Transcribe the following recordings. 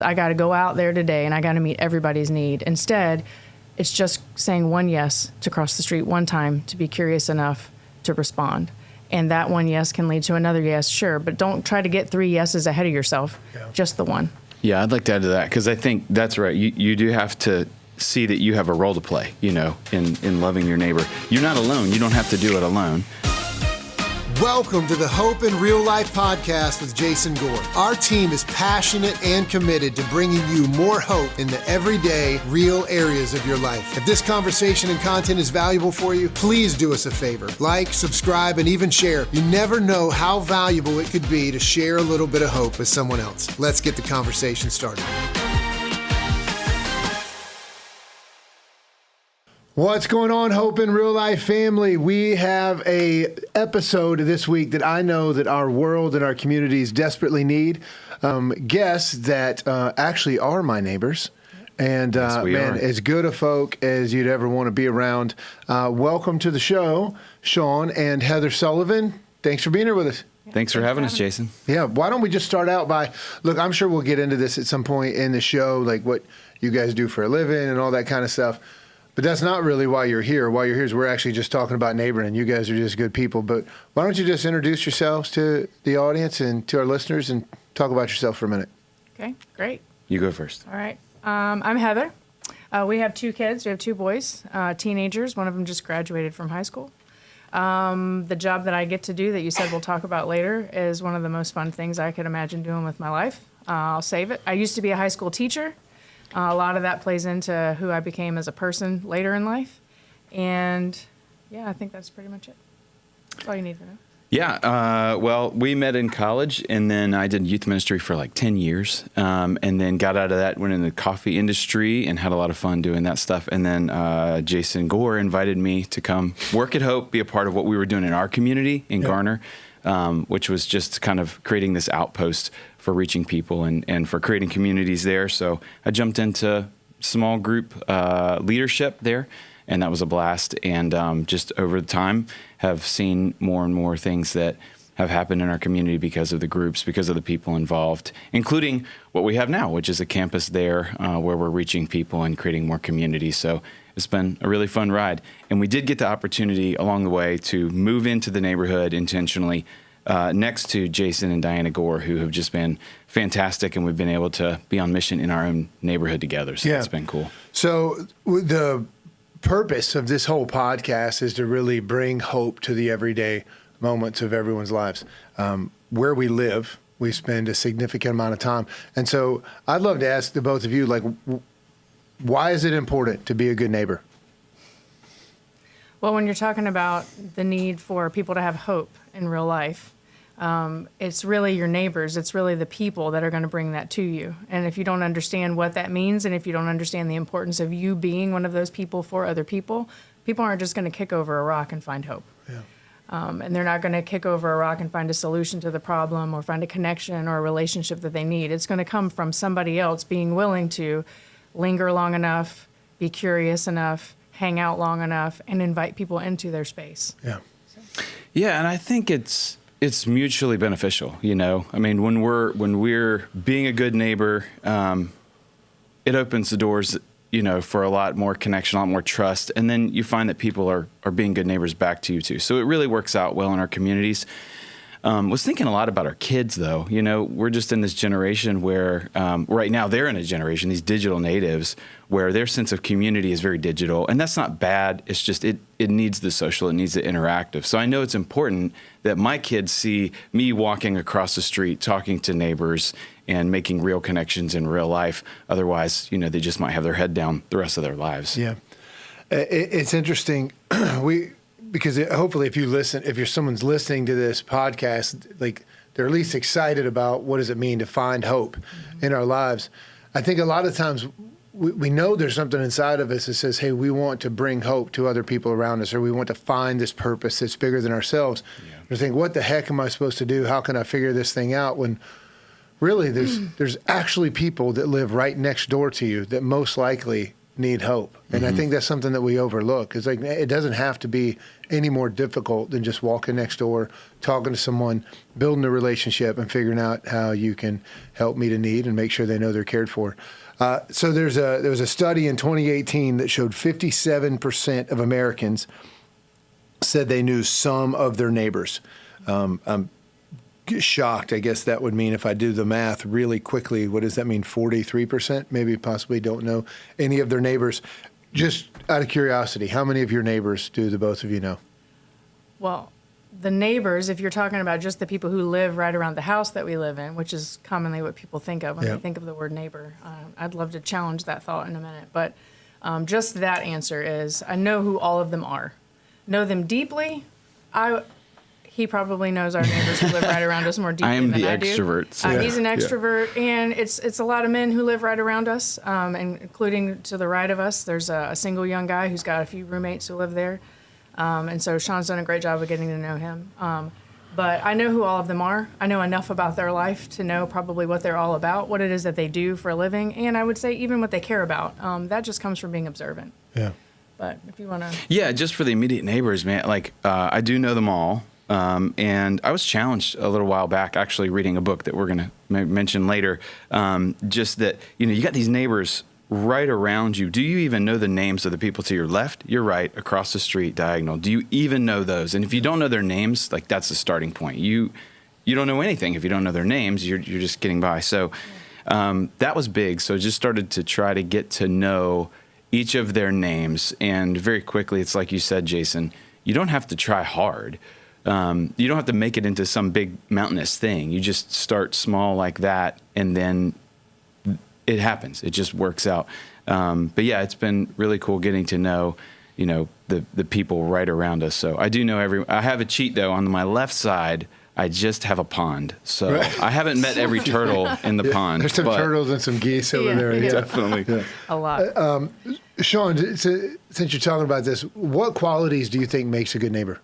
I got to go out there today and I got to meet everybody's need. Instead, it's just saying one yes to cross the street one time, to be curious enough to respond. And that one yes can lead to another yes, sure. But don't try to get 3 yeses ahead of yourself, just the one. Yeah, I'd like to add to that, because I think that's right. You do have to see that you have a role to play, in loving your neighbor. You're not alone. You don't have to do it alone. Welcome to the Hope in Real Life podcast with Jason Gore. Our team is passionate and committed to bringing you more hope in the everyday, real areas of your life. If this conversation and content is valuable for you, please do us a favor. Like, subscribe, and even share. You never know how valuable it could be to share a little bit of hope with someone else. Let's get the conversation started. What's going on, Hope in Real Life family? We have a episode this week that I know that our world and our communities desperately need. Guests that actually are my neighbors. And man, as good a folk as you'd ever want to be around. Welcome to the show, Shaun and Heather Sullivan. Thanks for being here with us. Thanks for having us, Jason. Yeah, why don't we just start out by, look, I'm sure we'll get into this at some point in the show, like what you guys do for a living and all that kind of stuff. But that's not really why you're here. Why you're here is we're actually just talking about neighboring. You guys are just good people. But why don't you just introduce yourselves to the audience and to our listeners and talk about yourself for a minute. Okay, great. You go first. All right. I'm Heather. We have 2 kids. We have 2 boys, teenagers. One of them just graduated from high school. The job that I get to do that you said we'll talk about later is one of the most fun things I could imagine doing with my life. I'll save it. I used to be a high school teacher. A lot of that plays into who I became as a person later in life. And, yeah, I think that's pretty much it. That's all you need to know. Yeah, well, we met in college, and then I did youth ministry for like 10 years, and then got out of that, went in the coffee industry, and had a lot of fun doing that stuff. And then Jason Gore invited me to come work at Hope, be a part of what we were doing in our community in Garner, which was just kind of creating this outpost for reaching people and for creating communities there. So I jumped into small group leadership there, and that was a blast. And just over the time have seen more and more things that have happened in our community because of the groups, because of the people involved, including what we have now, which is a campus there where we're reaching people and creating more community. So it's been a really fun ride. And we did get the opportunity along the way to move into the neighborhood intentionally next to Jason and Diana Gore, who have just been fantastic, and we've been able to be on mission in our own neighborhood together. So it's been cool. So the purpose of this whole podcast is to really bring hope to the everyday moments of everyone's lives. Where we live, we spend a significant amount of time. And so I'd love to ask the both of you, like, why is it important to be a good neighbor? Well, when you're talking about the need for people to have hope in real life, it's really your neighbors. It's really the people that are going to bring that to you. And if you don't understand what that means, and if you don't understand the importance of you being one of those people for other people, people aren't just going to kick over a rock and find hope. Yeah. And they're not going to kick over a rock and find a solution to the problem or find a connection or a relationship that they need. It's going to come from somebody else being willing to linger long enough, be curious enough, hang out long enough, and invite people into their space. Yeah. Yeah, and I think it's mutually beneficial. I mean, when we're being a good neighbor, it opens the doors, for a lot more connection, a lot more trust, and then you find that people are being good neighbors back to you too. So it really works out well in our communities. Was thinking a lot about our kids, though. We're just in this generation where right now they're in a generation, these digital natives, where their sense of community is very digital. And that's not bad. It's just it needs the social. It needs the interactive. So I know it's important that my kids see me walking across the street, talking to neighbors, and making real connections in real life. Otherwise, they just might have their head down the rest of their lives. Yeah. It's interesting. Because hopefully if someone's listening to this podcast, like they're at least excited about what does it mean to find hope in our lives. I think a lot of times we know there's something inside of us that says, hey, we want to bring hope to other people around us, or we want to find this purpose that's bigger than ourselves. Yeah. We think, what the heck am I supposed to do? How can I figure this thing out? When really there's actually people that live right next door to you that most likely need hope. And I think that's something that we overlook. It's like, it doesn't have to be any more difficult than just walking next door, talking to someone, building a relationship, and figuring out how you can help meet a need and make sure they know they're cared for. So there was a study in 2018 that showed 57% of Americans said they knew some of their neighbors. I'm shocked. I guess that would mean, if I do the math really quickly, what does that mean? 43% maybe possibly don't know any of their neighbors. Just out of curiosity, how many of your neighbors do the both of you know? Well, the neighbors, if you're talking about just the people who live right around the house that we live in, which is commonly what people think of when they think of the word neighbor. I'd love to challenge that thought in a minute. But just that answer is, I know who all of them are. Know them deeply. He probably knows our neighbors who live right around us more deeply than I do. I am the extrovert. So He's an extrovert, and it's a lot of men who live right around us, and including to the right of us, there's a single young guy who's got a few roommates who live there. And so Shaun's done a great job of getting to know him. But I know who all of them are. I know enough about their life to know probably what they're all about, what it is that they do for a living, and I would say even what they care about. That just comes from being observant. Yeah. But if you want to... Yeah, just for the immediate neighbors, man, like I do know them all. And I was challenged a little while back, actually reading a book that we're going to mention later, just that, you got these neighbors right around you. Do you even know the names of the people to your left, your right, across the street, diagonal? Do you even know those? And if you don't know their names, like that's the starting point. You don't know anything if you don't know their names. You're just getting by. So that was big. So just started to try to get to know each of their names. And very quickly, it's like you said, Jason, you don't have to try hard. You don't have to make it into some big mountainous thing. You just start small like that, and then it happens. It just works out. But yeah, it's been really cool getting to know, the people right around us. So I do know I have a cheat though. On my left side, I just have a pond. So I haven't met every turtle in the pond. There's some turtles and some geese over there. Yeah. Definitely. Yeah. A lot. Shaun, since you're talking about this, what qualities do you think makes a good neighbor?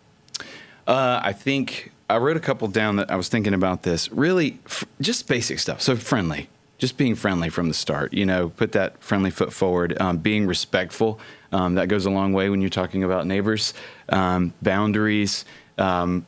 I think I wrote a couple down that I was thinking about this. Really, just basic stuff. So friendly, just being friendly from the start. Put that friendly foot forward. Being respectful. That goes a long way when you're talking about neighbors. Boundaries. If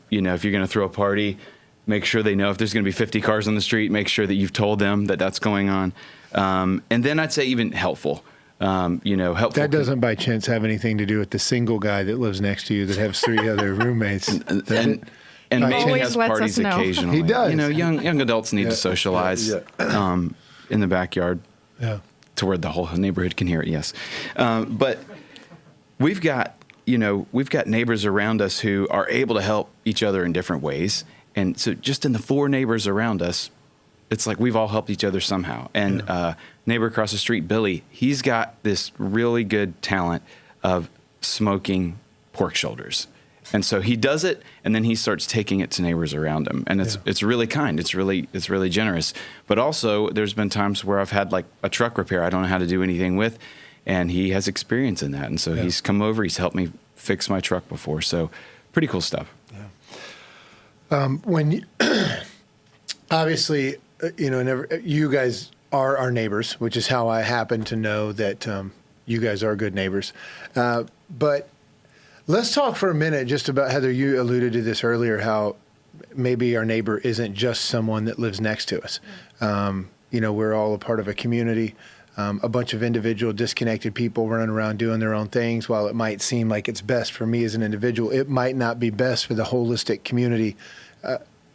you're going to throw a party, make sure they know if there's going to be 50 cars on the street. Make sure that you've told them that that's going on. And then I'd say even helpful. Helpful. That doesn't by chance have anything to do with the single guy that lives next to you that has 3 other roommates. And maybe has lets parties us know. occasionally. He does. Young adults need to socialize in the backyard to where the whole neighborhood can hear it. Yes, but we've got neighbors around us who are able to help each other in different ways, and so just in the 4 neighbors around us, it's like we've all helped each other somehow. And neighbor across the street, Billy, he's got this really good talent of smoking pork shoulders. And so he does it, and then he starts taking it to neighbors around him. And it's really kind. It's really generous. But also, there's been times where I've had like a truck repair I don't know how to do anything with, and he has experience in that. And so he's come over, he's helped me fix my truck before. So pretty cool stuff. Yeah. Obviously, you guys are our neighbors, which is how I happen to know that you guys are good neighbors. But let's talk for a minute just about, Heather, you alluded to this earlier, how maybe our neighbor isn't just someone that lives next to us. We're all a part of a community, a bunch of individual disconnected people running around doing their own things. While it might seem like it's best for me as an individual, it might not be best for the holistic community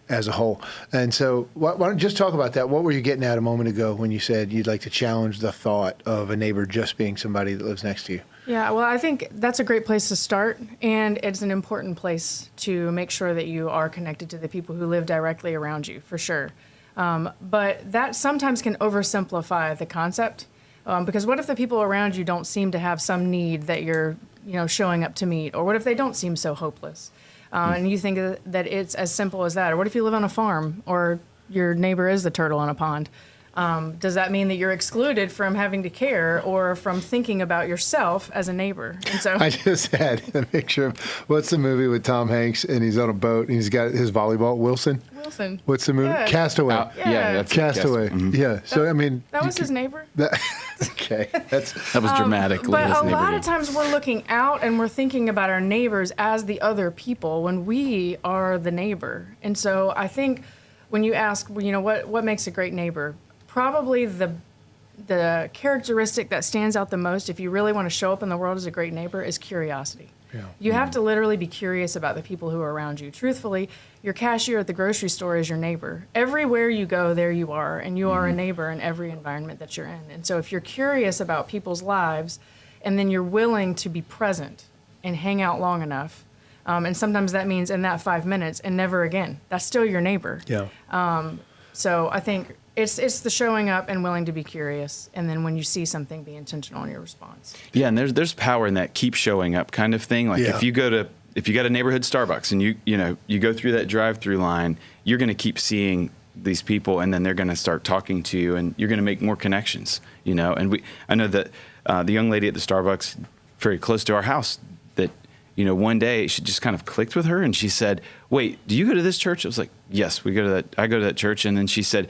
as a whole. And so why don't you just talk about that? What were you getting at a moment ago when you said you'd like to challenge the thought of a neighbor just being somebody that lives next to you? Yeah, well, I think that's a great place to start, and it's an important place to make sure that you are connected to the people who live directly around you, for sure. But that sometimes can oversimplify the concept, because what if the people around you don't seem to have some need that you're, showing up to meet, or what if they don't seem so hopeless? And you think that it's as simple as that. Or what if you live on a farm or your neighbor is the turtle in a pond? Does that mean that you're excluded from having to care or from thinking about yourself as a neighbor? And so I just had a picture of what's the movie with Tom Hanks and he's on a boat and he's got his volleyball. Wilson. What's the movie? Yeah. Castaway. Yeah. That's Castaway. Yeah. So I mean, that was his neighbor. Okay. That was dramatically But his a lot neighborhood. of times we're looking out and we're thinking about our neighbors as the other people when we are the neighbor. And so I think when you ask, what makes a great neighbor, probably the characteristic that stands out the most, if you really want to show up in the world as a great neighbor, is curiosity. Yeah. You have to literally be curious about the people who are around you. Truthfully, your cashier at the grocery store is your neighbor. Everywhere you go, there you are, and you are a neighbor in every environment that you're in. And so if you're curious about people's lives, and then you're willing to be present and hang out long enough, and sometimes that means in that 5 minutes and never again, that's still your neighbor. Yeah. So I think it's the showing up and willing to be curious, and then when you see something, be intentional in your response. Yeah, and there's power in that keep showing up kind of thing. Like Yeah. if you got a neighborhood Starbucks and you go through that drive-through line, you're going to keep seeing these people, and then they're going to start talking to you, and you're going to make more connections. And I know that the young lady at the Starbucks very close to our house, that one day she just kind of clicked with her, and she said, "Wait, do you go to this church?" I was like, "Yes, we go to that. I go to that church." And then she said,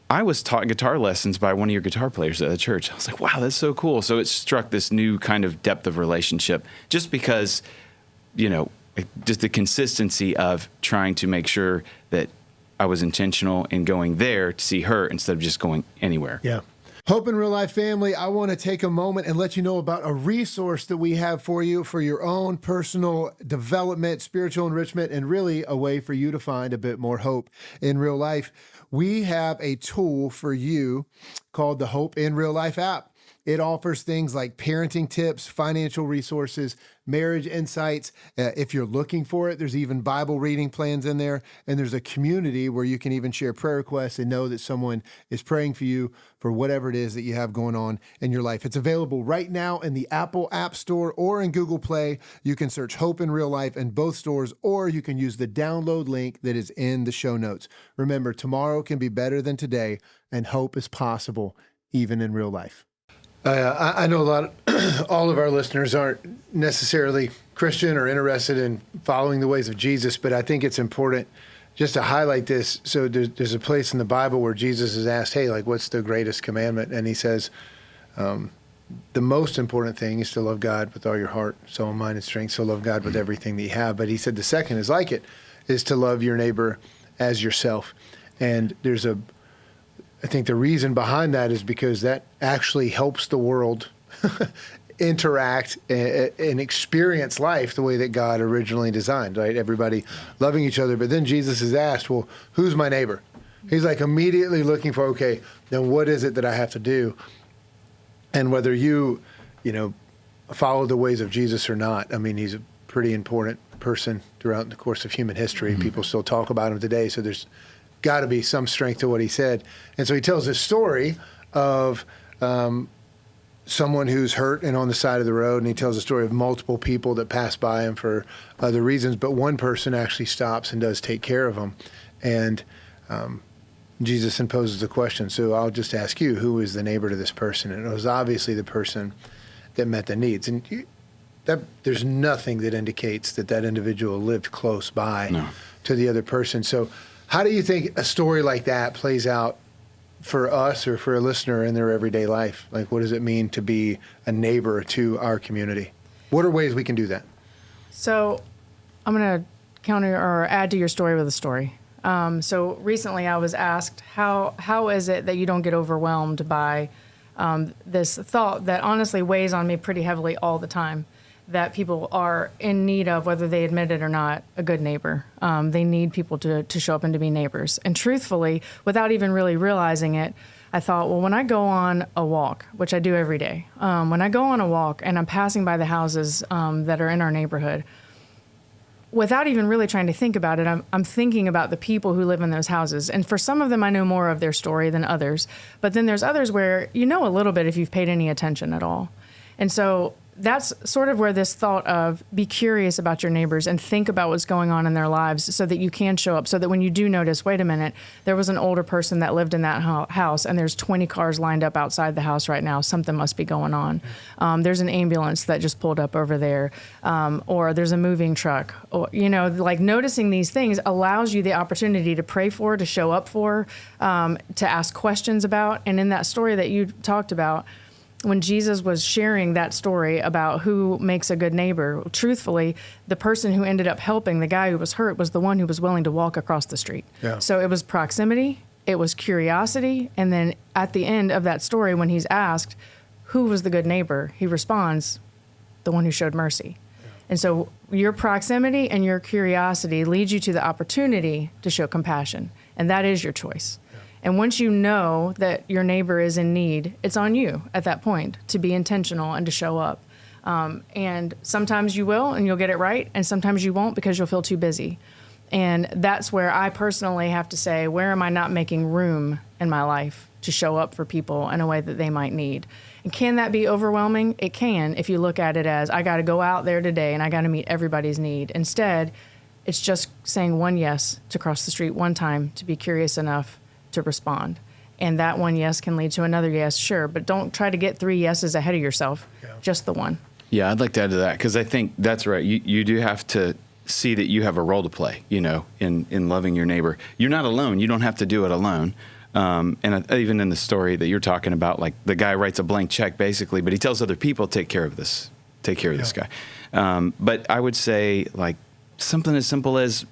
"I was taught guitar lessons by one of your guitar players at the church." I was like, "Wow, that's so cool." So it struck this new kind of depth of relationship, just because, just the consistency of trying to make sure that I was intentional in going there to see her instead of just going anywhere. Yeah. Hope in Real Life family, I want to take a moment and let you know about a resource that we have for you for your own personal development, spiritual enrichment, and really a way for you to find a bit more hope in real life. We have a tool for you called the Hope in Real Life app. It offers things like parenting tips, financial resources, marriage insights. If you're looking for it, there's even Bible reading plans in there. And there's a community where you can even share prayer requests and know that someone is praying for you for whatever it is that you have going on in your life. It's available right now in the Apple App Store or in Google Play. You can search Hope in Real Life in both stores, or you can use the download link that is in the show notes. Remember, tomorrow can be better than today, and hope is possible even in real life. I know all of our listeners aren't necessarily Christian or interested in following the ways of Jesus, but I think it's important just to highlight this. So there's a place in the Bible where Jesus is asked, "Hey, what's the greatest commandment?" And he says, the most important thing is to love God with all your heart, soul, mind, and strength. So love God with everything that you have. But he said the second is like it, is to love your neighbor as yourself. And I think the reason behind that is because that actually helps the world interact and experience life the way that God originally designed, right? Everybody loving each other. But then Jesus is asked, well, who's my neighbor? He's immediately looking for, okay, then what is it that I have to do? And whether you follow the ways of Jesus or not, I mean, he's a pretty important person throughout the course of human history. Mm-hmm. People still talk about him today. So there's got to be some strength to what he said. And so he tells this story of someone who's hurt and on the side of the road, and he tells a story of multiple people that pass by him for other reasons, but one person actually stops and does take care of him. And Jesus imposes a question. So I'll just ask you, who is the neighbor to this person? And it was obviously the person that met the needs. And there's nothing that indicates that individual lived close by to the other person. So how do you think a story like that plays out for us or for a listener in their everyday life? What does it mean to be a neighbor to our community? What are ways we can do that? So I'm going to counter or add to your story with a story. So recently I was asked, how is it that you don't get overwhelmed by this thought that honestly weighs on me pretty heavily all the time, that people are in need of, whether they admit it or not, a good neighbor. They need people to show up and to be neighbors. And truthfully, without even really realizing it, I thought, well, when I go on a walk, which I do every day, when I go on a walk and I'm passing by the houses that are in our neighborhood, without even really trying to think about it, I'm thinking about the people who live in those houses. And for some of them, I know more of their story than others. But then there's others where you know a little bit if you've paid any attention at all. And so that's sort of where this thought of be curious about your neighbors and think about what's going on in their lives so that you can show up, so that when you do notice, wait a minute, there was an older person that lived in that house and there's 20 cars lined up outside the house right now. Something must be going on. There's an ambulance that just pulled up over there, or there's a moving truck. Or, like noticing these things allows you the opportunity to pray for, to show up for, to ask questions about. And in that story that you talked about, when Jesus was sharing that story about who makes a good neighbor, truthfully, the person who ended up helping the guy who was hurt was the one who was willing to walk across the street. Yeah. So it was proximity, it was curiosity, and then at the end of that story, when he's asked, who was the good neighbor, he responds, the one who showed mercy. Yeah. And so your proximity and your curiosity leads you to the opportunity to show compassion, and that is your choice. And once you know that your neighbor is in need, it's on you at that point to be intentional and to show up. And sometimes you will and you'll get it right, and sometimes you won't because you'll feel too busy. And that's where I personally have to say, where am I not making room in my life to show up for people in a way that they might need? And can that be overwhelming? It can, if you look at it as, I got to go out there today and I got to meet everybody's need. Instead, it's just saying one yes to cross the street one time, to be curious enough to respond. And that one yes can lead to another yes, sure, but don't try to get 3 yeses ahead of yourself, just the one. Yeah, I'd like to add to that, because I think that's right. You do have to see that you have a role to play, in loving your neighbor. You're not alone. You don't have to do it alone. And even in the story that you're talking about, like the guy writes a blank check basically, but he tells other people, take care of this guy. But I would say like something as simple as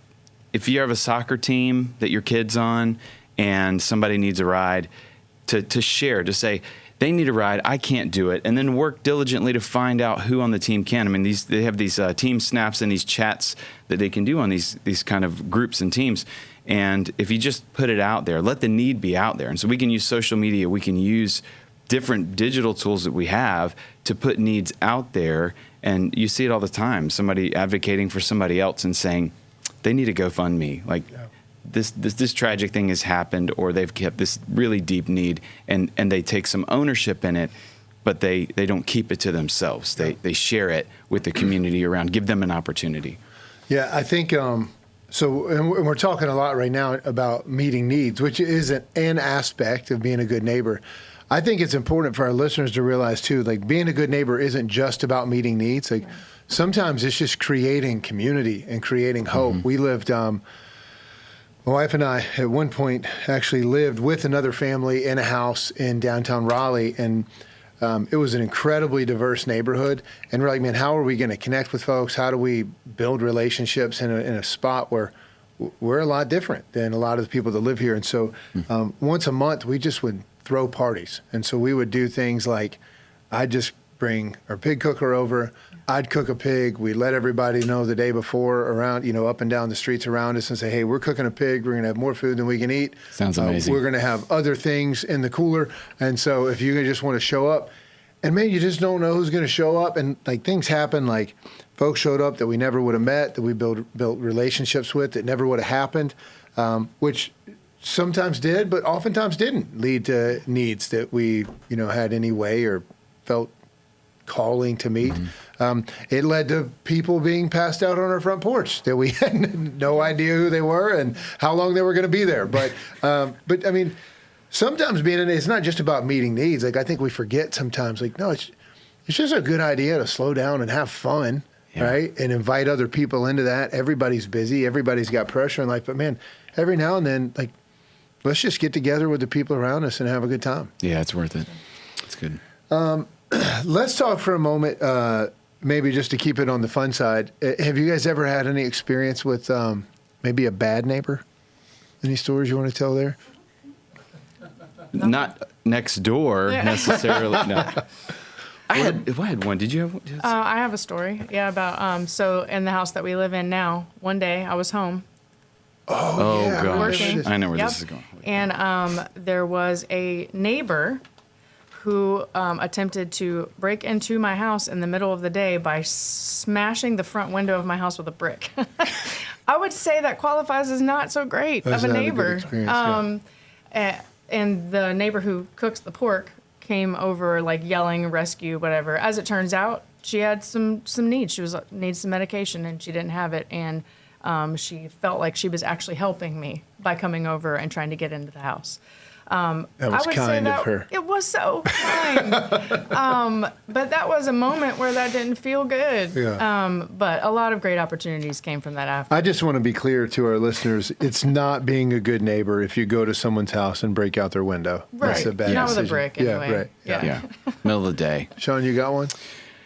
if you have a soccer team that your kid's on and somebody needs a ride, to share, to say, they need a ride, I can't do it, and then work diligently to find out who on the team can. I mean, they have these team snaps and these chats that they can do on these kind of groups and teams. And if you just put it out there, let the need be out there. And so we can use social media, we can use different digital tools that we have to put needs out there. And you see it all the time, somebody advocating for somebody else and saying, they need a GoFundMe. Like, this tragic thing has happened, or they've kept this really deep need, and they take some ownership in it, but they don't keep it to themselves. They share it with the community around, give them an opportunity. Yeah, I think, so, and we're talking a lot right now about meeting needs, which is an aspect of being a good neighbor. I think it's important for our listeners to realize too, like being a good neighbor isn't just about meeting needs. Like sometimes it's just creating community and creating hope. Mm-hmm. We lived, my wife and I, at one point, actually lived with another family in a house in downtown Raleigh, and it was an incredibly diverse neighborhood. And we're like, man, how are we going to connect with folks? How do we build relationships in a spot where we're a lot different than a lot of the people that live here? And so once a month, we just would throw parties. And so we would do things like, I'd just bring our pig cooker over. I'd cook a pig. We'd let everybody know the day before around, up and down the streets around us, and say, hey, we're cooking a pig. We're going to have more food than we can eat. Sounds amazing. We're going to have other things in the cooler. And so if you just want to show up, and man, you just don't know who's going to show up. And like things happen, like folks showed up that we never would have met, that we built relationships with, that never would have happened, which sometimes did, but oftentimes didn't lead to needs that we, had anyway or felt calling to meet. Mm-hmm. It led to people being passed out on our front porch that we had no idea who they were and how long they were going to be there. But I mean, sometimes it's not just about meeting needs. Like I think we forget sometimes, like, no, it's just a good idea to slow down and have fun, right? And invite other people into that. Everybody's busy. Everybody's got pressure in life. But man, every now and then, like, let's just get together with the people around us and have a good time. Yeah, it's worth it. It's good. Let's talk for a moment, maybe just to keep it on the fun side. Have you guys ever had any experience with maybe a bad neighbor? Any stories you want to tell there? Not next door necessarily. No. I had one. Did you have one? I have a story. Yeah, about so in the house that we live in now. One day I was home. Oh yeah, gosh, working. I know where this is going. And there was a neighbor who attempted to break into my house in the middle of the day by smashing the front window of my house with a brick. I would say that qualifies as not so great of a neighbor. And the neighbor who cooks the pork came over, like yelling, rescue, whatever. As it turns out, she had some needs. She needs some medication, and she didn't have it. And she felt like she was actually helping me by coming over and trying to get into the house. That was kind of her. It was so kind. But that was a moment where that didn't feel good. Yeah. But a lot of great opportunities came from that after. I just want to be clear to our listeners, it's not being a good neighbor if you go to someone's house and break out their window. Right. That's a bad Not with a decision. brick, anyway. Yeah, right. Yeah. Middle of the day. Shaun, you got one?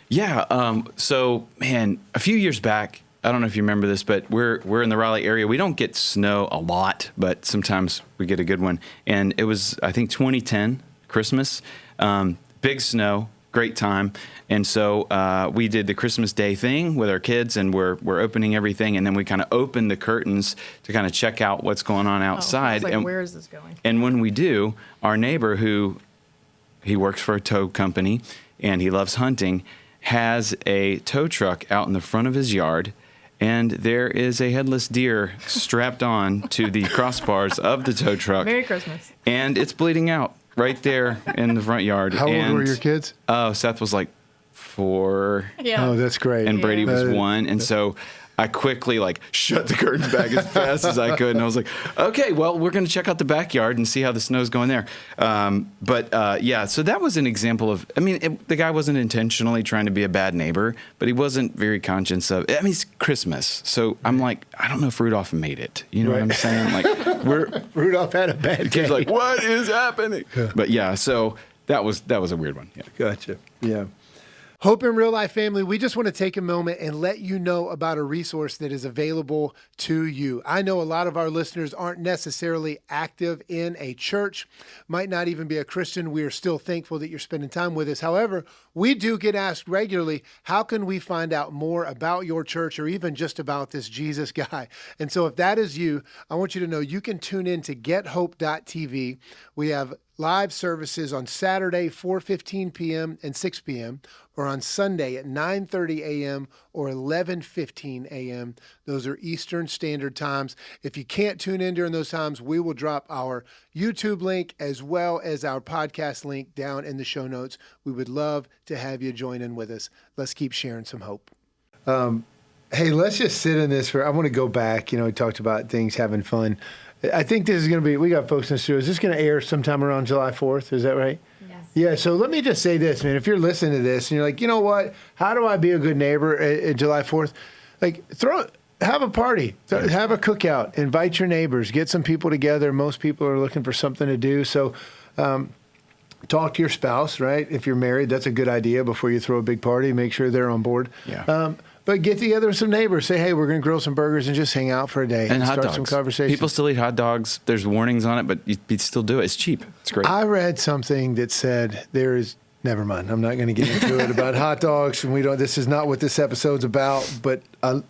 Yeah. So, man, a few years back, I don't know if you remember this, but we're in the Raleigh area. We don't get snow a lot, but sometimes we get a good one. And it was, I think, 2010 Christmas. Big snow, great time. And so we did the Christmas Day thing with our kids, and we're opening everything, and then we kind of opened the curtains to kind of check out what's going on outside. I was like, and where is this going? And when we do, our neighbor, he works for a tow company and he loves hunting, has a tow truck out in the front of his yard, and there is a headless deer strapped on to the crossbars of the tow truck. Merry Christmas. And it's bleeding out right there in the front yard. How old were your kids? Oh, Seth was like 4. Yeah. Oh, that's great. And Brady was Uh, 1. And so I quickly shut the curtains back as fast as I could. And I was like, okay, well, we're going to check out the backyard and see how the snow's going there. Yeah, so that was an example of, the guy wasn't intentionally trying to be a bad neighbor, but he wasn't very conscious of, it's Christmas. So I'm like, I don't know if Rudolph made it. You know what I'm saying? Like, Rudolph had a bad day. he's like, what is happening? But yeah, so that was a weird one. Yeah. Gotcha. Yeah. Hope in Real Life family, we just want to take a moment and let you know about a resource that is available to you. I know a lot of our listeners aren't necessarily active in a church, might not even be a Christian. We are still thankful that you're spending time with us. However, we do get asked regularly, how can we find out more about your church or even just about this Jesus guy? And so if that is you, I want you to know you can tune in to gethope.tv. We have live services on Saturday, 4:15 p.m. and 6 p.m., or on Sunday at 9:30 a.m. or 11:15 a.m. Those are Eastern Standard Times. If you can't tune in during those times, we will drop our YouTube link as well as our podcast link down in the show notes. We would love to have you join in with us. Let's keep sharing some hope. Hey, let's just sit in this I want to go back. We talked about things, having fun. I think this is going to be, we got folks in the studio. Is this going to air sometime around July 4th? Is that right? Yes. Yeah, so let me just say this, man. If you're listening to this and you're like, you know what? How do I be a good neighbor at July 4th? Have a party, have a cookout, invite your neighbors, get some people together. Most people are looking for something to do. So talk to your spouse, right? If you're married, that's a good idea before you throw a big party. Make sure they're on board. Yeah. But get together with some neighbors. Say, hey, we're going to grill some burgers and just hang out for a day And hot start dogs. some conversation. People still eat hot dogs. There's warnings on it, but you still do it. It's cheap. It's great. I read something that said never mind. I'm not going to get into it about hot dogs. And this is not what this episode's about, but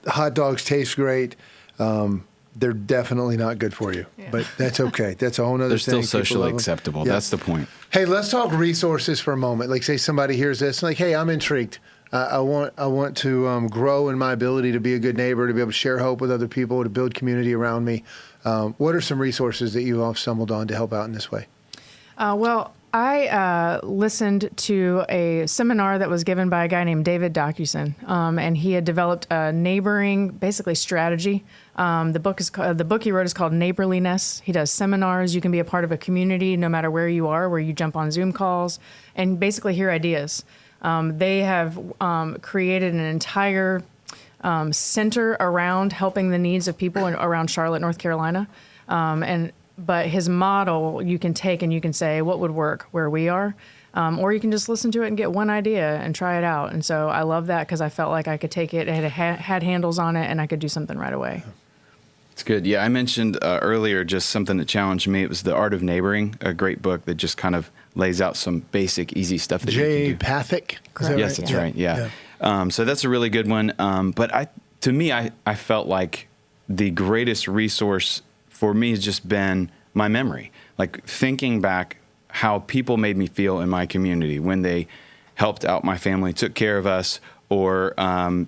hot dogs taste great. They're definitely not good for you, but that's okay. That's a whole nother They're thing. still People socially love 'em. acceptable. Yeah. That's the point. Hey, let's talk resources for a moment. Like, say somebody hears this, like, hey, I'm intrigued. I want to grow in my ability to be a good neighbor, to be able to share hope with other people, to build community around me. What are some resources that you've all stumbled on to help out in this way? Well, I listened to a seminar that was given by a guy named David Docuson, and he had developed a neighboring, basically, strategy. The book he wrote is called Neighborliness. He does seminars. You can be a part of a community no matter where you are, where you jump on Zoom calls and basically hear ideas. They have created an entire center around helping the needs of people around Charlotte, North Carolina, But his model you can take and you can say what would work where we are, or you can just listen to it and get one idea and try it out. And so I love that because I felt like I could take it, it had handles on it, and I could do something right away. It's good. Yeah, I mentioned earlier just something that challenged me. It was The Art of Neighboring, a great book that just kind of lays out some basic, easy stuff that you Jay can do. Pathick? Is that Correct. Yes, right? that's right. Yeah. So that's a really good one. But to me, I felt like the greatest resource for me has just been my memory. Like thinking back how people made me feel in my community when they helped out my family, took care of us, or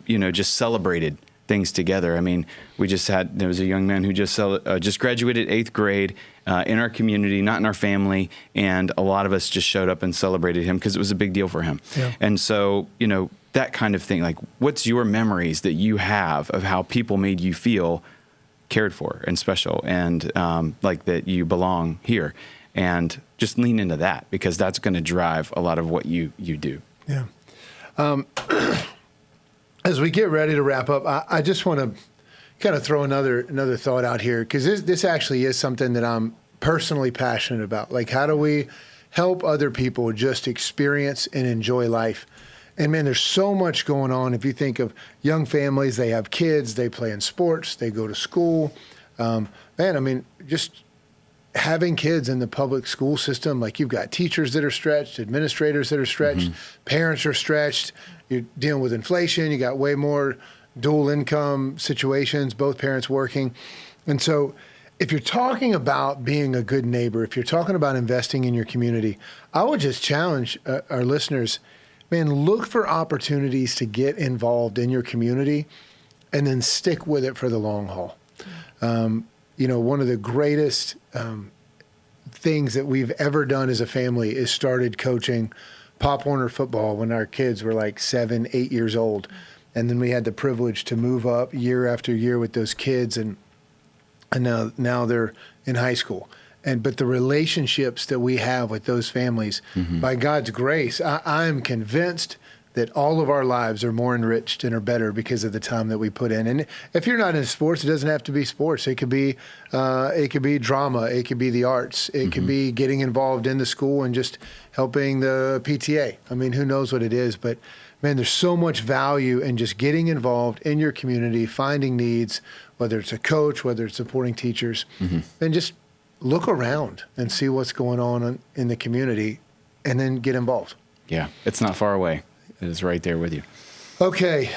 just celebrated things together. I mean, there was a young man who just graduated 8th grade in our community, not in our family, and a lot of us just showed up and celebrated him because it was a big deal for him. Yeah. And so, that kind of thing, like, what's your memories that you have of how people made you feel cared for and special, and like that you belong here? And just lean into that, because that's going to drive a lot of what you do. Yeah. As we get ready to wrap up, I just want to kind of throw another thought out here, because this actually is something that I'm personally passionate about. Like, how do we help other people just experience and enjoy life? And man, there's so much going on. If you think of young families, they have kids, they play in sports, they go to school. Man, I mean, just having kids in the public school system, like, you've got teachers that are stretched, administrators that are stretched, parents are stretched. You're dealing with inflation. You got way more dual income situations, both parents working. And so if you're talking about being a good neighbor, if you're talking about investing in your community, I would just challenge our listeners, man, look for opportunities to get involved in your community and then stick with it for the long haul. One of the greatest things that we've ever done as a family is started coaching Pop Warner football when our kids were like 7, 8 years old. And then we had the privilege to move up year after year with those kids, and now they're in high school. But the relationships that we have with those families, by God's grace, I'm convinced that all of our lives are more enriched and are better because of the time that we put in. And if you're not in sports, it doesn't have to be sports. It could be drama. It could be the arts. It could be getting involved in the school and just helping the PTA. I mean, who knows what it is? But man, there's so much value in just getting involved in your community, finding needs, whether it's a coach, whether it's supporting teachers, and just look around and see what's going on in the community, and then get involved. Yeah, it's not far away. It is right there with you. Okay.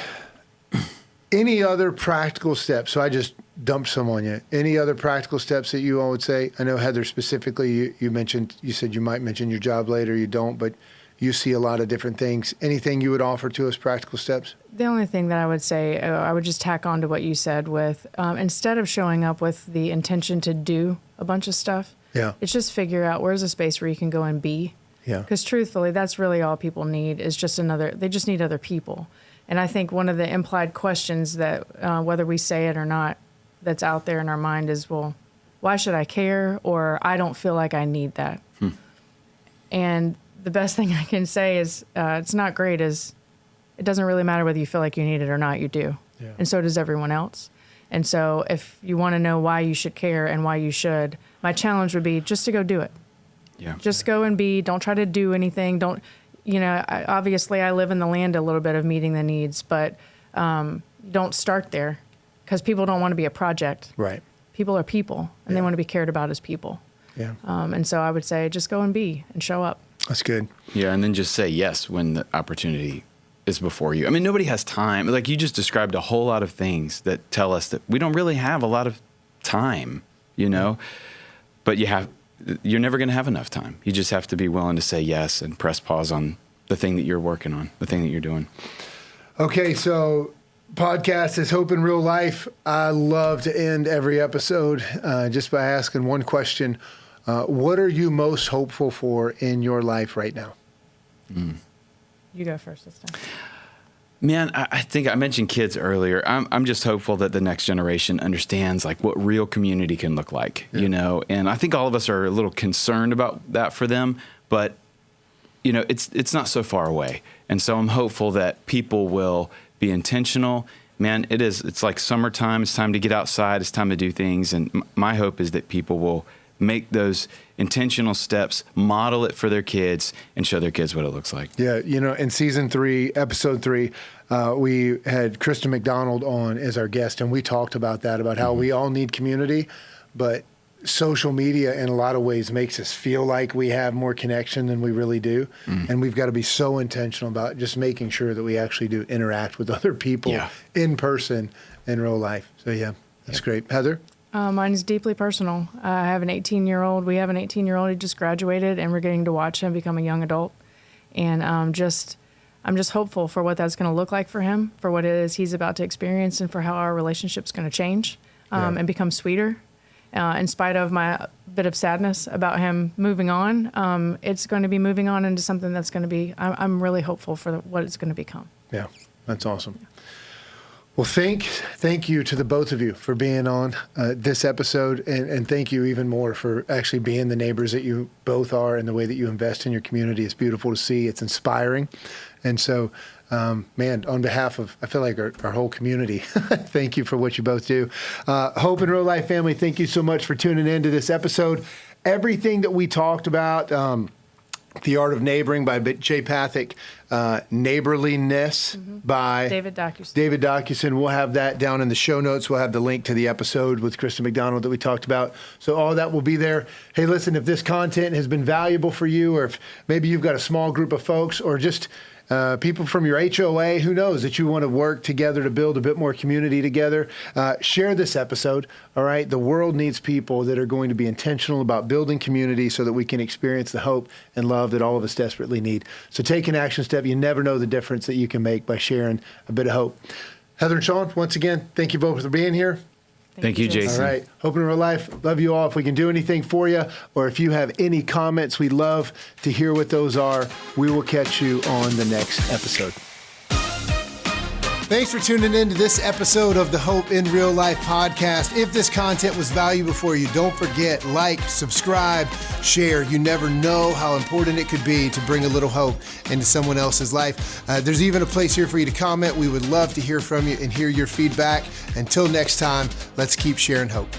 Any other practical steps? So I just dumped some on you. Any other practical steps that you all would say? I know, Heather, specifically, you said you might mention your job later. You don't, but you see a lot of different things. Anything you would offer to us, practical steps? The only thing that I would say, I would just tack on to what you said with, instead of showing up with the intention to do a bunch of stuff, it's just figure out where's a space where you can go and be. Yeah. Because truthfully, that's really all people need is just they just need other people. And I think one of the implied questions that, whether we say it or not, that's out there in our mind is, well, why should I care? Or I don't feel like I need that. And the best thing I can say is, it's not great, is it doesn't really matter whether you feel like you need it or not, you do. Yeah. And so does everyone else. And so if you want to know why you should care and why you should, my challenge would be just to go do it. Yeah. Just go and be. Don't try to do anything. Don't, obviously I live in the land a little bit of meeting the needs, but don't start there, because people don't want to be a project. Right. People are people, and they want to be cared about as people. Yeah. And so I would say just go and be and show up. That's good. Yeah, and then just say yes when the opportunity is before you. I mean, nobody has time. Like, you just described a whole lot of things that tell us that we don't really have a lot of time, but you're never going to have enough time. You just have to be willing to say yes and press pause on the thing that you're working on, the thing that you're doing. Okay, so podcast is Hope in Real Life. I love to end every episode just by asking one question. What are you most hopeful for in your life right now? You go first this time. Man, I think I mentioned kids earlier. I'm just hopeful that the next generation understands like what real community can look like, and I think all of us are a little concerned about that for them, but it's not so far away. And so I'm hopeful that people will be intentional. Man, it's like summertime. It's time to get outside. It's time to do things. And my hope is that people will make those intentional steps, model it for their kids, and show their kids what it looks like. Yeah, in season 3, episode 3, we had Kristen McDonald on as our guest, and we talked about that, about how we all need community, but social media in a lot of ways makes us feel like we have more connection than we really do. And we've got to be so intentional about just making sure that we actually do interact with other people in person in real life. So yeah, that's great. Heather? Mine is deeply personal. I have an 18-year-old. We have an 18-year-old who just graduated, and we're getting to watch him become a young adult. And I'm just hopeful for what that's going to look like for him, for what it is he's about to experience, and for how our relationship's going to change and become sweeter. In spite of my bit of sadness about him moving on, it's going to be moving on into something that's going to be, I'm really hopeful for what it's going to become. Yeah, that's awesome. Well, thank you to the both of you for being on this episode, and thank you even more for actually being the neighbors that you both are, and the way that you invest in your community. It's beautiful to see. It's inspiring. And so, man, on behalf of, I feel like our whole community, thank you for what you both do. Hope and Real Life family, thank you so much for tuning in to this episode. Everything that we talked about, The Art of Neighboring by Jay Pathak, Neighborliness by David Dockerson. David Dockerson. We'll have that down in the show notes. We'll have the link to the episode with Kristen McDonald that we talked about. So all that will be there. Hey, listen, if this content has been valuable for you, or if maybe you've got a small group of folks, or just people from your HOA, who knows, that you want to work together to build a bit more community together, share this episode, all right? The world needs people that are going to be intentional about building community so that we can experience the hope and love that all of us desperately need. So take an action step. You never know the difference that you can make by sharing a bit of hope. Heather and Shaun, once again, thank you both for being here. Thank you, Jason. All right. Hope in Real Life. Love you all. If we can do anything for you, or if you have any comments, we'd love to hear what those are. We will catch you on the next episode. Thanks for tuning in to this episode of the Hope in Real Life podcast. If this content was valuable for you, don't forget, like, subscribe, share. You never know how important it could be to bring a little hope into someone else's life. There's even a place here for you to comment. We would love to hear from you and hear your feedback. Until next time, let's keep sharing hope.